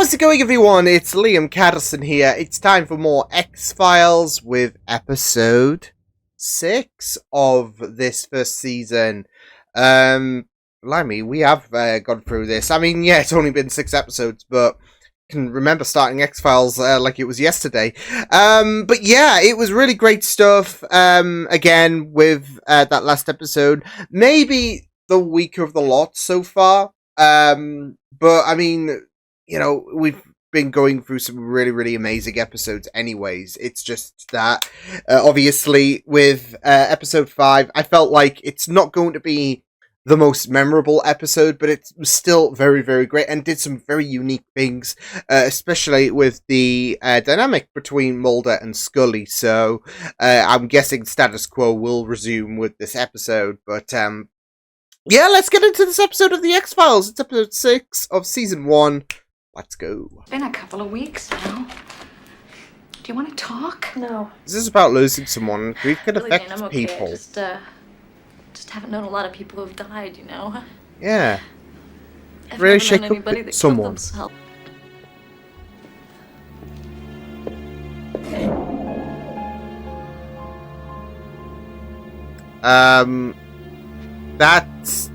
How's it going, everyone? It's Liam Catterson here. It's time for more X-Files with episode 6 of this first season. Blimey, we have gone through this. I mean, yeah, it's only been 6 episodes, but I can remember starting X-Files like it was yesterday. But yeah, it was really great stuff. Again, with that last episode. Maybe the weaker of the lot so far. But I mean, you know, we've been going through some really, really amazing episodes anyways. It's just that, obviously, with episode 5, I felt like it's not going to be the most memorable episode, but it was still very, very great and did some very unique things, especially with the dynamic between Mulder and Scully. So, I'm guessing status quo will resume with this episode, but, yeah, let's get into this episode of The X-Files. It's episode 6 of season 1. Let's go. It's been a couple of weeks now. Do you want to talk? No. This is about losing someone. Grief can Really, affect Jane, I'm okay. people. Just haven't known a lot of people who've died, you know? Yeah. I've Really never shake known up anybody with that someone. killed themselves. That's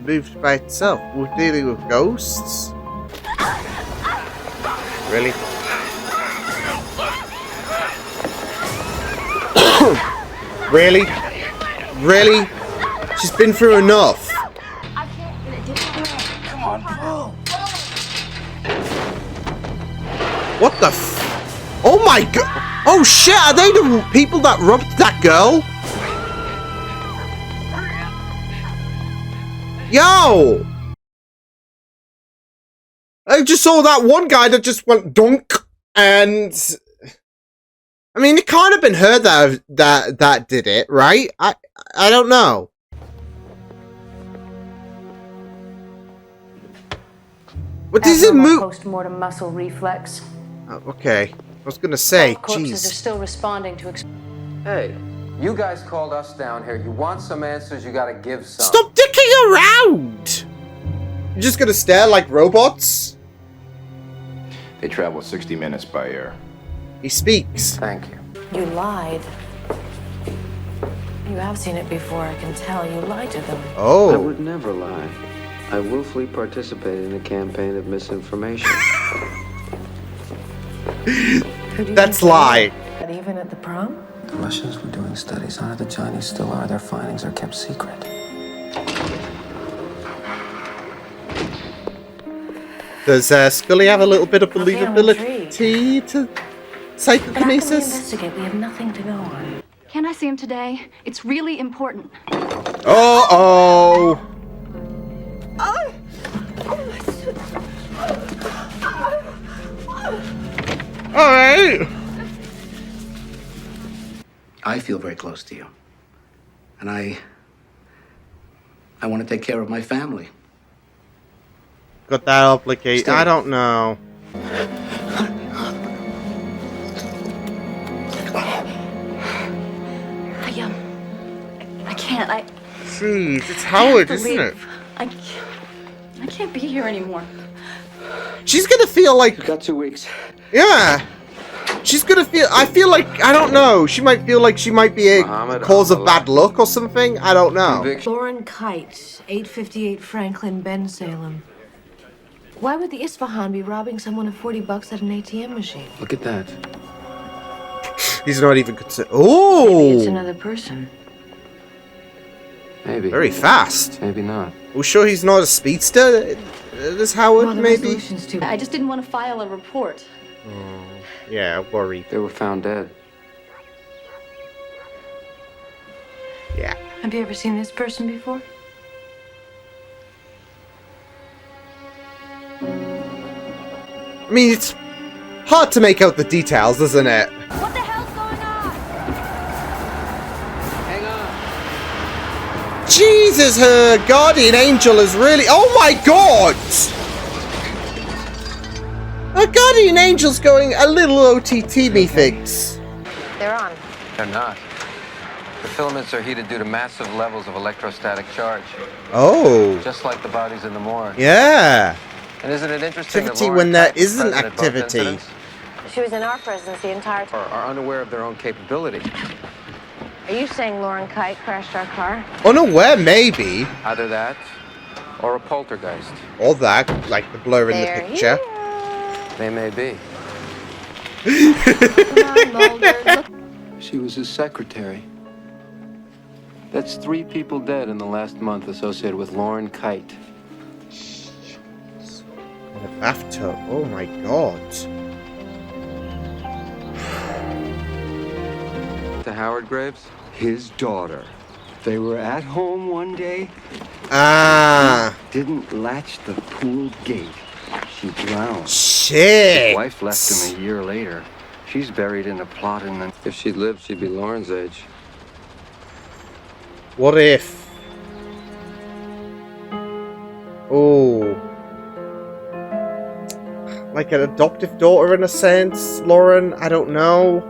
moved by itself. We're dealing with ghosts? Really? Really? Really? She's been through enough. Come on, bro. What the f- Oh my god! Oh shit, are they the people that robbed that girl? Yo! I just saw that one guy that just went dunk, and I mean, it can't have been her that did it, right? I don't know. What does it move? Post-mortem muscle reflex. Oh, okay, I was gonna say, Corpses are jeez. still responding to. Hey, you guys called us down here. You want some answers, you gotta give some. Stop dicking around! You're just gonna stare like robots? They travel 60 minutes by air. He speaks. Thank you. You lied. You have seen it before, I can tell. You lied to them. I Oh. would never lie. I willfully participated in a campaign of misinformation. Who do you That's think lie. But even at the prom? The Russians were doing studies on it. The Chinese still are. Their findings are kept secret. Does Scully have a little bit of Okay, I'm believability to But how can we psychokinesis? investigate? We have nothing to go on. Can I see him today? It's really important. Uh-oh! Alright! I feel very close to you. And I want to take care of my family. Got that obligate. Stay. I don't know. I can't. Jeez, it's Howard, I have to isn't it? leave. I can't be here anymore. She's gonna feel like, You've got 2 weeks. yeah. She's gonna feel, I feel like, I don't know. She might feel like she might be a Muhammad cause of Abdullah. bad luck or something. I don't know. Conviction. Lauren Kite, 858 Franklin, Ben Salem. Why would the Isfahan be robbing someone of $40 at an ATM machine? Look at that. He's not even considered. Maybe it's Oh! another person. Maybe. Very fast. Maybe not. We're sure he's not a speedster? This Howard, Well, the maybe? resolution's too. I just didn't want to file a report. Yeah, worried. They were found dead. Yeah. Have you ever seen this person before? I mean, it's hard to make out the details, isn't it? What the hell's going on? Hang on. Jesus, her guardian angel is really... Oh my god! Her guardian angel's going a little OTT, methinks. They're on. They're not. The filaments are heated due to massive levels of electrostatic charge, Oh. just like the bodies in the morgue. Yeah. And isn't it interesting that Activity Lauren when there Kite was isn't present at both activity. incidents? She was in our presence the entire time. Are unaware of their own capability. Are you saying Lauren Kite crashed our car? Unaware, maybe. Either that, or a poltergeist. Or that, like the blur in the They're picture. here. They may be. Come on, Mulder. Look. She was his secretary. That's 3 people dead in the last month associated with Lauren Kite. In a bathtub. Oh my god. To Howard Graves? His daughter. They were at home one day. Ah. Didn't latch the pool gate. She drowned. Shit. His wife left him a year later. She's buried in a plot in the... If she'd lived, she'd be Lauren's age. What if? Oh. Like an adoptive daughter in a sense, Lauren? I don't know.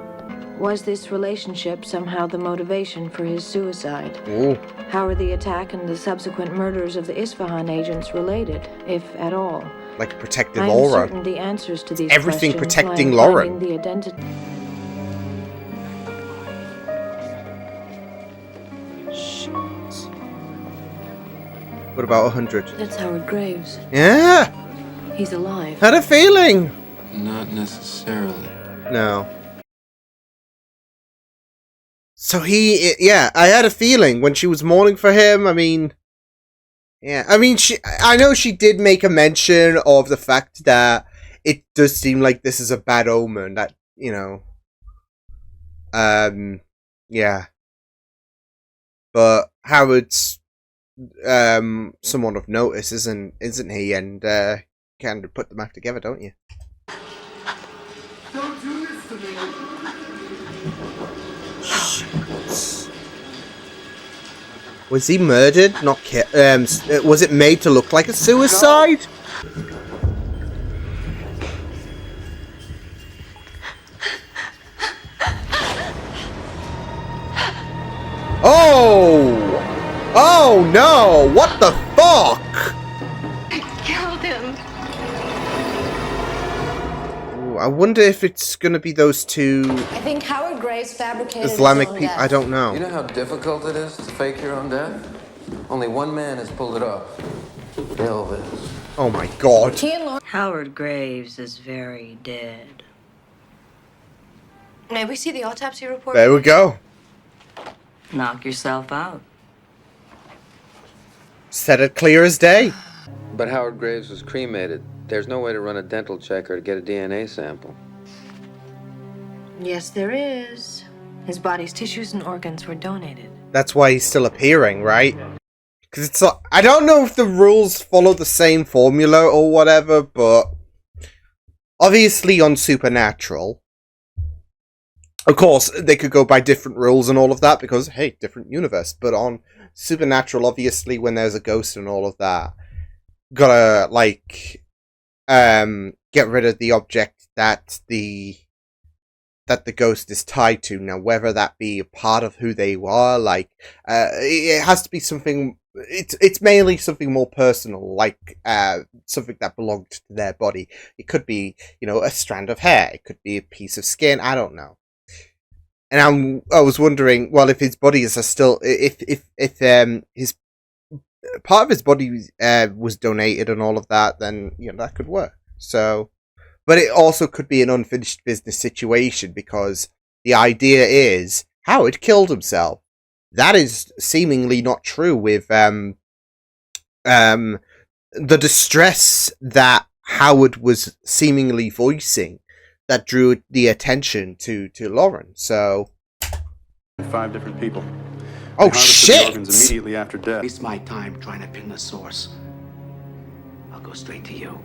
Was this relationship somehow the motivation for his suicide? Ooh. How are the attack and the subsequent murders of the Isfahan agents related, if at all? Like protective I am aura. certain the answers to these Everything questions protecting lie in Lauren. finding the identity. What about 100? That's Howard Graves. Yeah! He's alive. Had a feeling! Not necessarily. No. So yeah, I had a feeling when she was mourning for him. I mean, yeah, I mean, I know she did make a mention of the fact that it does seem like this is a bad omen. That, you know, yeah. But Howard's someone of notice, isn't he? And kind of put them back together, don't you? Don't do this to me. Was he murdered? Not was it made to look like a suicide? Oh! Oh no! What the fuck? Killed him. Ooh, I wonder if it's gonna be those two I think Howard Graves fabricated Islamic people. I don't know. You know how difficult it is to fake your own death? Only one man has pulled it off. Elvis. Oh my god. Howard Graves is very dead. May we see the autopsy report? There we go. Knock yourself out. Said it clear as day. But Howard Graves was cremated. There's no way to run a dental check or to get a DNA sample. Yes, there is. His body's tissues and organs were donated. That's why he's still appearing, right? Because it's like, I don't know if the rules follow the same formula or whatever, but obviously on Supernatural, of course, they could go by different rules and all of that because, hey, different universe. But on Supernatural, obviously, when there's a ghost and all of that, gotta, like, get rid of the object that the ghost is tied to. Now, whether that be a part of who they are, like, it has to be something. It's mainly something more personal, like something that belonged to their body. It could be, you know, a strand of hair. It could be a piece of skin. I don't know. And I was wondering, well, if his body is still, if his part of his body was donated and all of that, then you know that could work. So, but it also could be an unfinished business situation because the idea is Howard killed himself. That is seemingly not true with the distress that Howard was seemingly voicing that drew the attention to Lauren. So 5 different people. Oh They harvested shit! the organs immediately after death. Waste my time trying to pin the source. I'll go straight to you.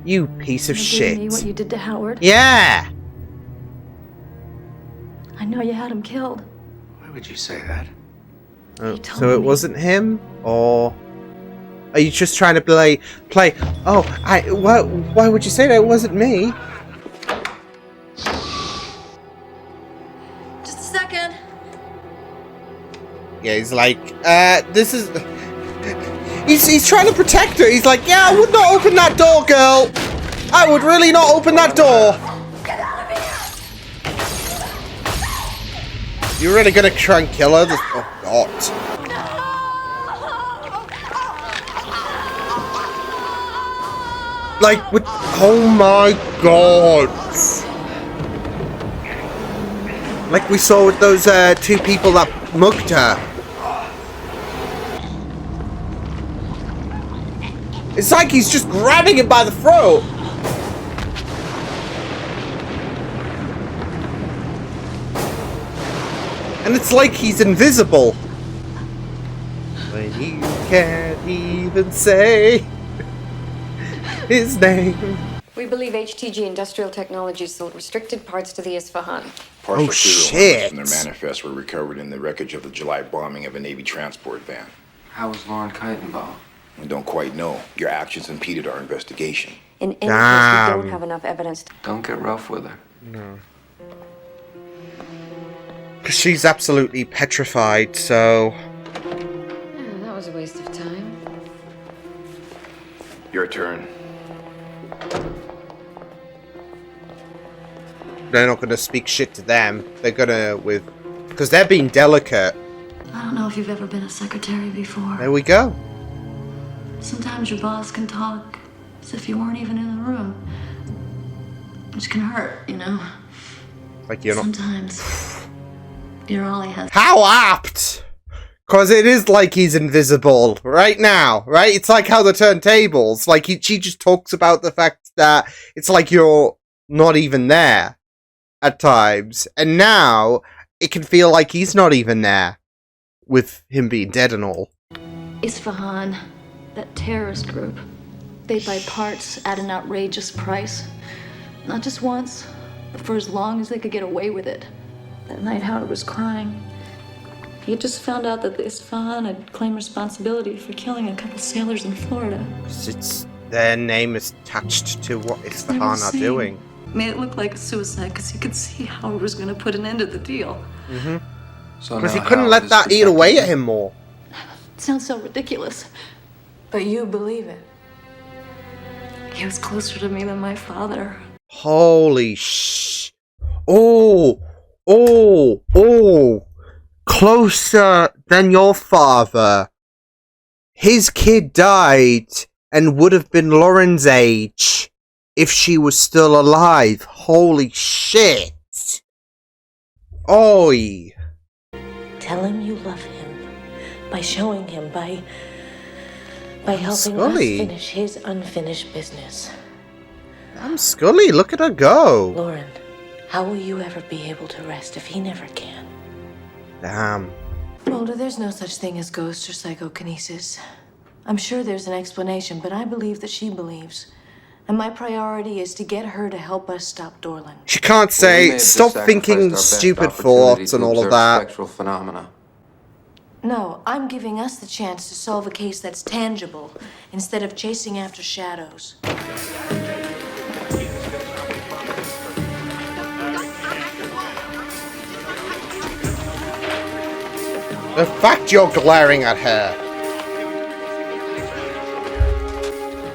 You piece of shit. Me what you did to Howard. Yeah. I know you had him killed. Why would you say that? Oh, told so it me. wasn't him, or are you just trying to play? Oh, why would you say that? It wasn't me. Just a second. Yeah, he's like, this is. He's trying to protect her. He's like, yeah, I would not open that door, girl. I would really not open that door. You're really gonna try and kill her? Oh, God. Like, with... Oh, my God. Like we saw with those two people that mugged her. It's like he's just grabbing him by the throat. And it's like he's invisible. When you can't even say his name. We believe HTG Industrial Technologies sold restricted parts to the Isfahan. Partial shit. serial numbers from their manifests were recovered in the wreckage of the July bombing of a Navy transport van. How was Lauren Kite involved? We don't quite know. Your actions impeded our investigation. In any case, we don't have enough evidence. Don't get rough with her. No. Because she's absolutely petrified, so... Yeah, that was a waste of time. Your turn. They're not going to speak shit to them. They're going to, because they're being delicate. I don't know if you've ever been a secretary before. There we go. Sometimes your boss can talk as if you weren't even in the room. Which can hurt, you know? Like you're not... Sometimes you're all he has. How apt! Because it is like he's invisible right now, right? It's like how the turntables, like she just talks about the fact that it's like you're not even there at times. And now it can feel like he's not even there with him being dead and all. Isfahan, that terrorist group, they buy parts at an outrageous price. Not just once, but for as long as they could get away with it. That night Howard was crying. He had just found out that the Isfahan had claimed responsibility for killing a couple sailors in Florida. It's their name is attached to what Isfahan are doing. Made it look like a suicide because you could see Howard was going to put an end to the deal. Mm-hmm. So Because he now couldn't Howard let is that eat protecting away you. at him more. It sounds so ridiculous. But you believe it. He was closer to me than my father. Holy sh... Oh! Closer than your father. His kid died and would have been Lauren's age if she was still alive. Holy shit. Oi. Tell him you love him by showing him, by helping Scully. us finish his unfinished business. I'm Scully, look at her go. Lauren, how will you ever be able to rest if he never can? Damn. Mulder, there's no such thing as ghosts or psychokinesis. I'm sure there's an explanation, but I believe that she believes. And my priority is to get her to help us stop Dorland. She can't Well, we may say, have stop just thinking sacrificed our best stupid opportunity thoughts to and all of observe that. Spectral phenomena. No, I'm giving us the chance to solve a case that's tangible instead of chasing after shadows. The fact you're glaring at her.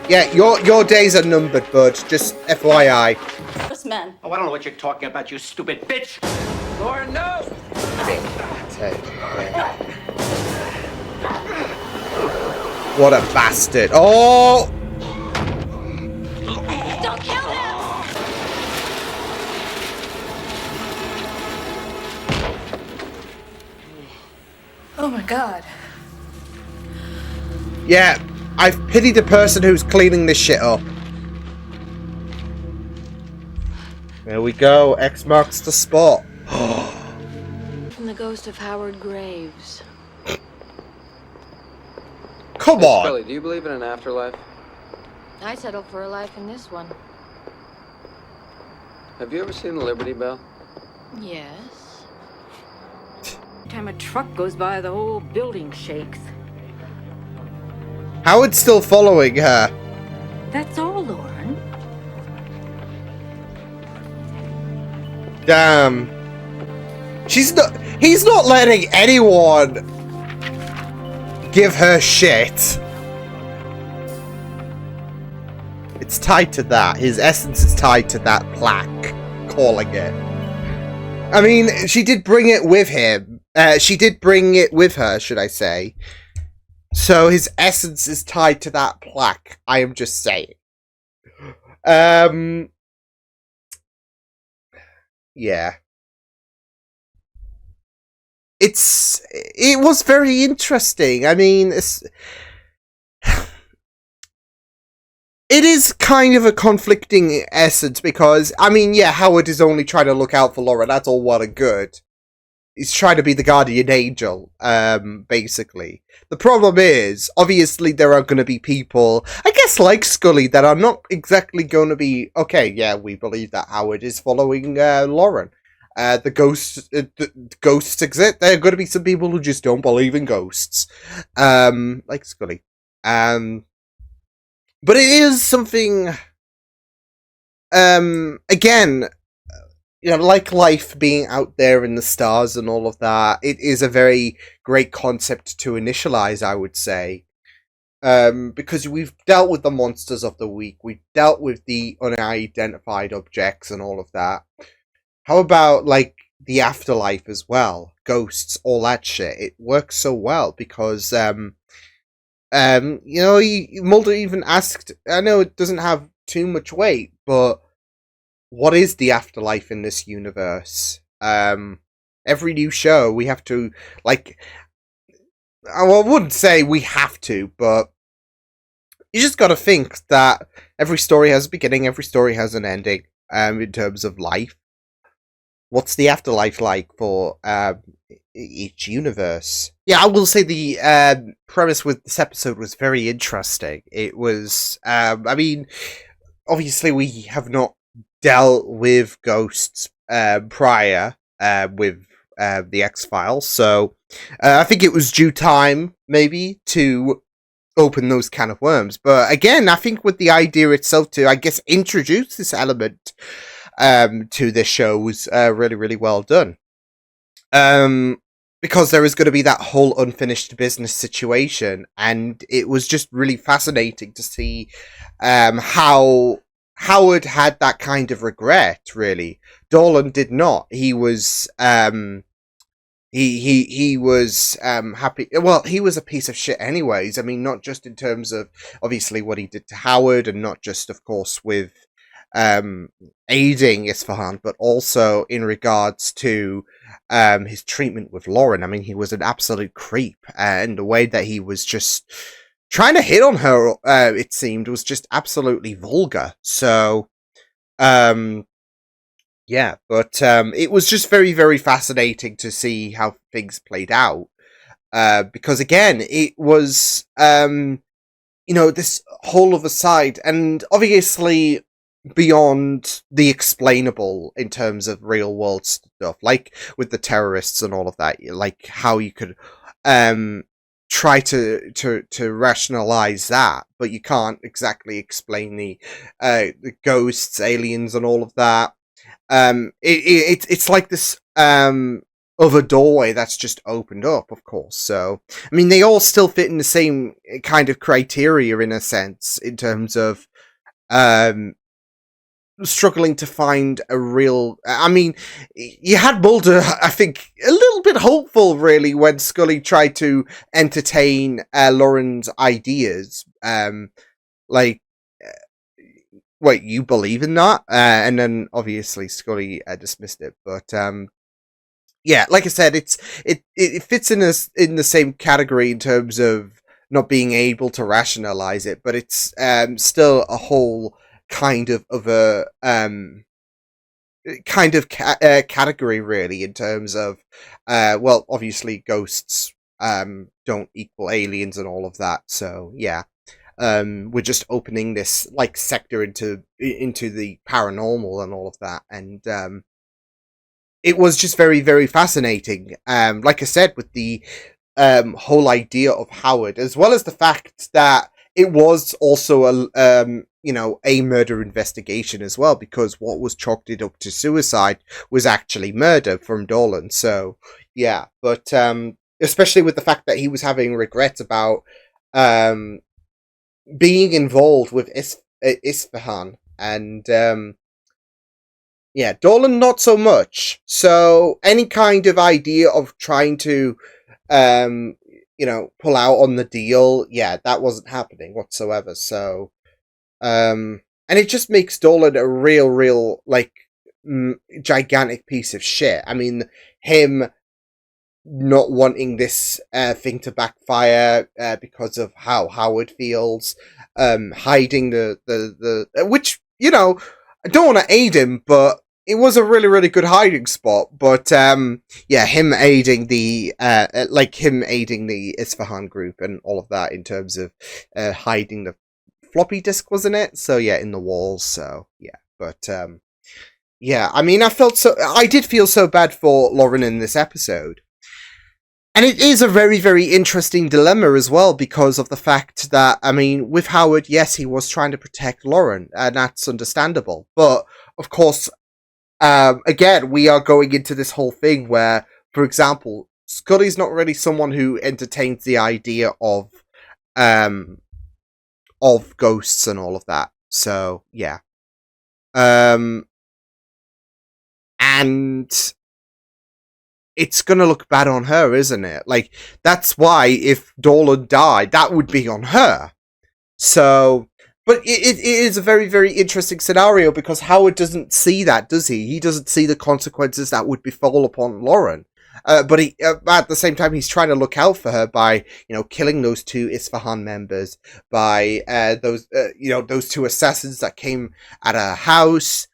Yeah, your days are numbered, bud. Just FYI. This man. Oh, I don't know what you're talking about, you stupid bitch. Lauren, no! What a bastard. Oh! Don't kill him! Oh my god. Yeah, I've pitied the person who's cleaning this shit up. There we go. X marks the spot. From the ghost of Howard Graves. Come Hey, on. Scully, do you believe in an afterlife? I settled for a life in this one. Have you ever seen the Liberty Bell? Yes. Every time a truck goes by, the whole building shakes. Howard's still following her. That's all, Lauren. Damn. He's not letting anyone give her shit. it's tied to that. His essence is tied to that plaque, calling it. I mean, she did bring it with him. She did bring it with her, should I say. So his essence is tied to that plaque. I am just saying. Yeah. It was very interesting. I mean, it is kind of a conflicting essence because, I mean, yeah, Howard is only trying to look out for Laura. That's all well and good. He's trying to be the guardian angel, basically. The problem is, obviously, there are going to be people, I guess, like Scully, that are not exactly going to be, okay, yeah, we believe that Howard is following Lauren. The ghosts exist. There are going to be some people who just don't believe in ghosts, like Scully. But it is something, again, you know, like life being out there in the stars and all of that, it is a very great concept to initialize, I would say. Because we've dealt with the monsters of the week, we've dealt with the unidentified objects and all of that. How about, like, the afterlife as well? Ghosts, all that shit. It works so well because, you know, Mulder even asked, I know it doesn't have too much weight, but what is the afterlife in this universe? Every new show, we have to, like, well, I wouldn't say we have to, but you just gotta think that every story has a beginning, every story has an ending, in terms of life. What's the afterlife like for each universe? Yeah, I will say the premise with this episode was very interesting. It was, I mean, obviously we have not dealt with ghosts prior with the X-Files, so I think it was due time, maybe, to open those can of worms. But again, I think with the idea itself to, I guess, introduce this element to this show was really, really well done. Because there is going to be that whole unfinished business situation, and it was just really fascinating to see how Howard had that kind of regret, really. Dolan did not. He was he was happy. Well, he was a piece of shit anyways. I mean, not just in terms of obviously what he did to Howard, and not just, of course, with aiding Isfahan, but also in regards to his treatment with Lauren. I mean, he was an absolute creep, and the way that he was just trying to hit on her, it seemed, was just absolutely vulgar. So, yeah, but it was just very, very fascinating to see how things played out. Because again, it was, you know, this whole other side, and obviously beyond the explainable in terms of real world stuff, like with the terrorists and all of that, like how you could try to rationalize that, but you can't exactly explain the ghosts, aliens, and all of that. It's like this other doorway that's just opened up, of course. So, I mean, they all still fit in the same kind of criteria in a sense, in terms of struggling to find a real. I mean, you had Mulder, I think, a little bit hopeful, really, when Scully tried to entertain Lauren's ideas. Like, wait, you believe in that? And then obviously Scully dismissed it. But yeah, like I said, it fits in the same category in terms of not being able to rationalize it, but it's still a whole kind of a category, really, in terms of well, obviously ghosts don't equal aliens and all of that. So yeah. We're just opening this like sector into the paranormal and all of that, and it was just very, very fascinating. Like I said, with the whole idea of Howard, as well as the fact that it was also a murder investigation as well, because what was chalked it up to suicide was actually murder from Dolan. So yeah, but especially with the fact that he was having regrets about being involved with Isfahan, and yeah, Dolan not so much. So any kind of idea of trying to pull out on the deal, yeah, that wasn't happening whatsoever. So and it just makes Dolan a real like gigantic piece of shit. I mean, him not wanting this thing to backfire because of how Howard feels, hiding the which, I don't want to aid him, but it was a really good hiding spot. But yeah, him aiding the Isfahan group and all of that in terms of hiding the floppy disk, wasn't it? So yeah, in the walls. So yeah, but yeah, I mean, I did feel so bad for Lauren in this episode. And it is a very interesting dilemma as well, because of the fact that, I mean, with Howard, yes, he was trying to protect Lauren, and that's understandable. But, of course, again, we are going into this whole thing where, for example, Scully's not really someone who entertains the idea of ghosts and all of that. So, yeah. And it's gonna look bad on her, isn't it? Like, that's why if Dolan died, that would be on her. So, but it is a very interesting scenario, because Howard doesn't see that, does he? He doesn't see the consequences that would befall upon Lauren. But he, at the same time, he's trying to look out for her by, killing those two Isfahan members, by those two assassins that came at her house.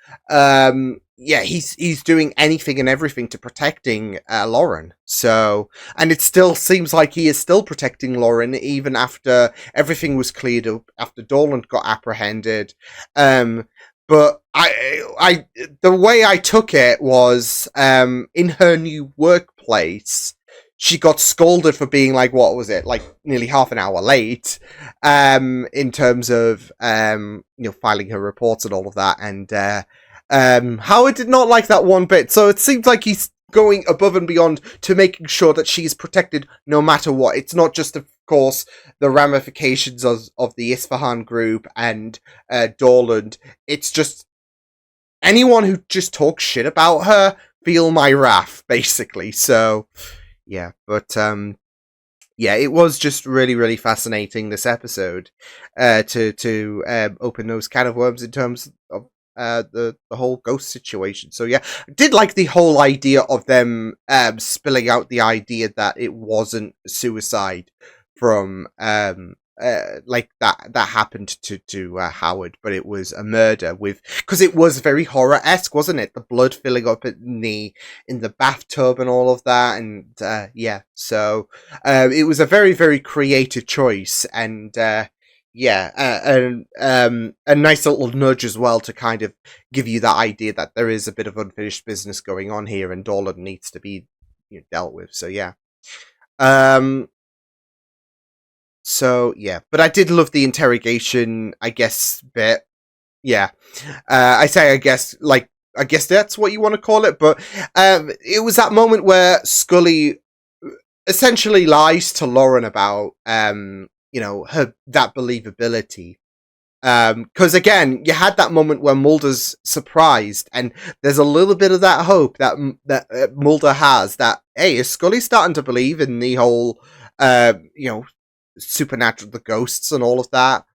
Yeah, he's doing anything and everything to protecting Lauren. So, and it still seems like he is still protecting Lauren even after everything was cleared up, after Dolan got apprehended. But the way I took it was, in her new workplace, she got scolded for being like, what was it, like nearly half an hour late, in terms of, filing her reports and all of that. And, Howard did not like that one bit. So it seems like he's going above and beyond to making sure that she's protected no matter what. It's not just, of course, the ramifications of the Isfahan group and Dolan. It's just anyone who just talks shit about her, feel my wrath, basically. So, yeah, but yeah, it was just really fascinating, this episode, to open those can of worms in terms of the whole ghost situation. So yeah, I did like the whole idea of them spilling out the idea that it wasn't suicide from like that happened to Howard, but it was a murder, because it was very horror-esque, wasn't it? The blood filling up in the bathtub and all of that, and yeah, so it was a very creative choice, and yeah, a nice little nudge as well to kind of give you that idea that there is a bit of unfinished business going on here, and Dolan needs to be dealt with. So yeah, so yeah, but I did love the interrogation, I guess, bit. Yeah, I say I guess that's what you want to call it, but it was that moment where Scully essentially lies to Lauren about her, that believability. Because again, you had that moment where Mulder's surprised, and there's a little bit of that hope that Mulder has, that hey, is Scully starting to believe in the whole supernatural, the ghosts and all of that.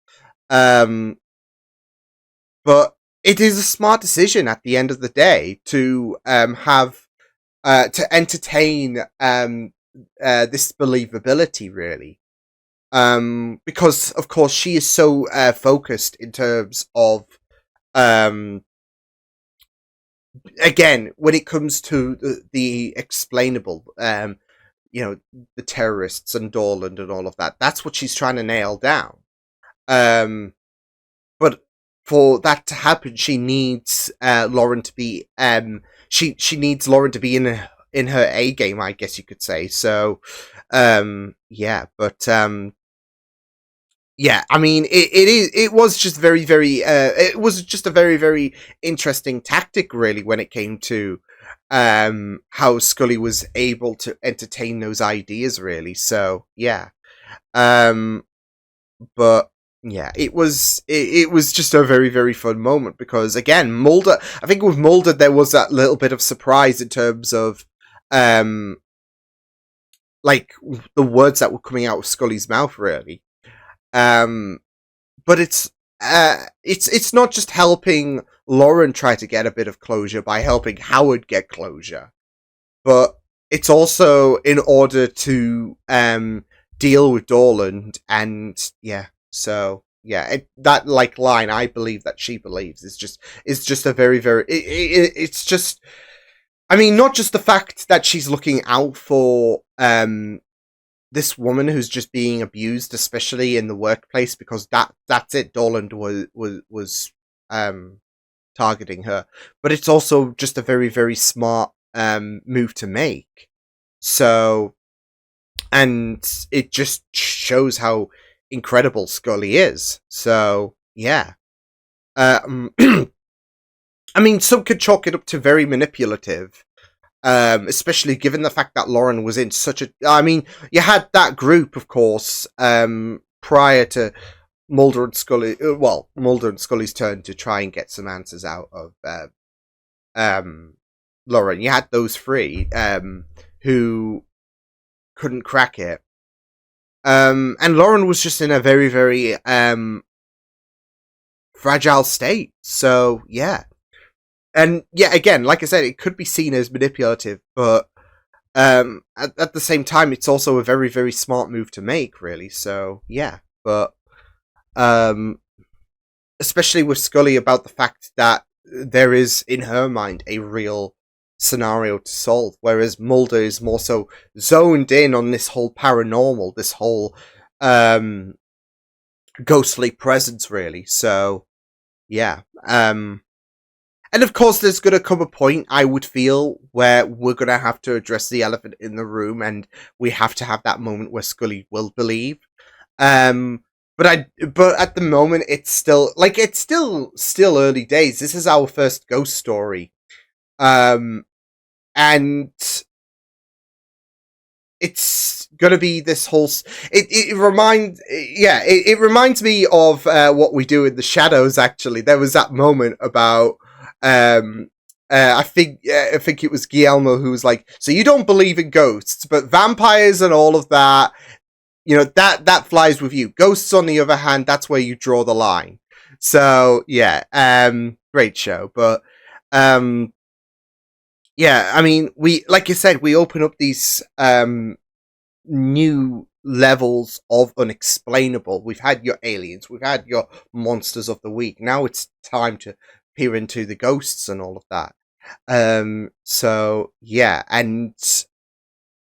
But it is a smart decision at the end of the day to have to entertain this believability, really. Because of course she is so focused in terms of again, when it comes to the explainable, the terrorists and Dolan and all of that, that's what she's trying to nail down. But for that to happen, she needs Lauren to be she needs Lauren to be in her A game, I guess you could say. So yeah, but yeah, I mean, it was just it was just a very interesting tactic, really, when it came to how Scully was able to entertain those ideas, really. So yeah, but yeah, it was just a very, very fun moment because again, Mulder. I think with Mulder there was that little bit of surprise in terms of like the words that were coming out of Scully's mouth, really. But it's not just helping Lauren try to get a bit of closure by helping Howard get closure, but it's also in order to deal with Dorland, and yeah, so yeah, that like line, I believe that she believes, is just a very, very it's just, I mean, not just the fact that she's looking out for this woman who's just being abused, especially in the workplace, because that's it. Dorland was targeting her, but it's also just a very, very smart move to make. So, and it just shows how incredible Scully is. So yeah, I mean, some could chalk it up to very manipulative. Especially given the fact that Lauren was in such a... I mean, you had that group, of course, prior to Mulder and Scully... well, Mulder and Scully's turn to try and get some answers out of Lauren. You had those three who couldn't crack it. And Lauren was just in a very, very fragile state. So, yeah. And yeah, again, like I said, it could be seen as manipulative, but at the same time, it's also a very, very smart move to make, really. So yeah, but especially with Scully about the fact that there is, in her mind, a real scenario to solve, whereas Mulder is more so zoned in on this whole paranormal, this whole ghostly presence, really. So yeah. And of course, there's going to come a point, I would feel, where we're going to have to address the elephant in the room, and we have to have that moment where Scully will believe. But at the moment, it's still early days. This is our first ghost story, and it's gonna be this whole. It reminds me of what we do in the shadows. Actually, there was that moment about. I think it was Guillermo who was like, so you don't believe in ghosts, but vampires and all of that, you know, that flies with you. Ghosts, on the other hand, that's where you draw the line. So yeah, great show, but yeah, I mean, like you said, we open up these new levels of unexplainable. We've had your aliens, we've had your monsters of the week. Now it's time to peer into the ghosts and all of that. So yeah, and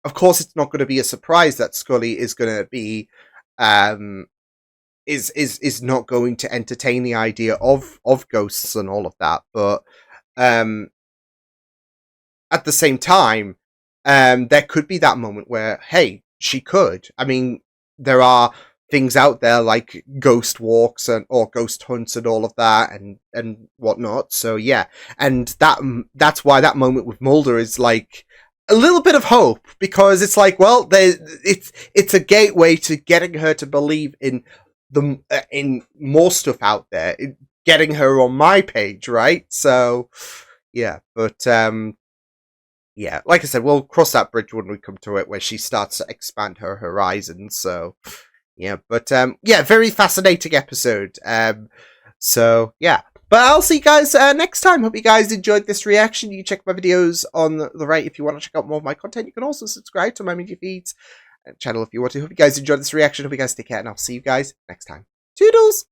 of course it's not going to be a surprise that Scully is going to be is not going to entertain the idea of ghosts and all of that, but at the same time, there could be that moment where, hey, she could. I mean, there are things out there like ghost walks or ghost hunts and all of that and whatnot. So yeah, and that's why that moment with Mulder is like a little bit of hope, because it's like, well, it's a gateway to getting her to believe in in more stuff out there, getting her on my page, right? So yeah, but yeah, like I said, we'll cross that bridge when we come to it, where she starts to expand her horizons. So yeah, but yeah, very fascinating episode. So yeah, but I'll see you guys next time. Hope you guys enjoyed this reaction. You can check my videos on the right if you want to check out more of my content. You can also subscribe to my media feeds and channel if you want to. Hope you guys enjoyed this reaction. Hope you guys take care, and I'll see you guys next time. Toodles!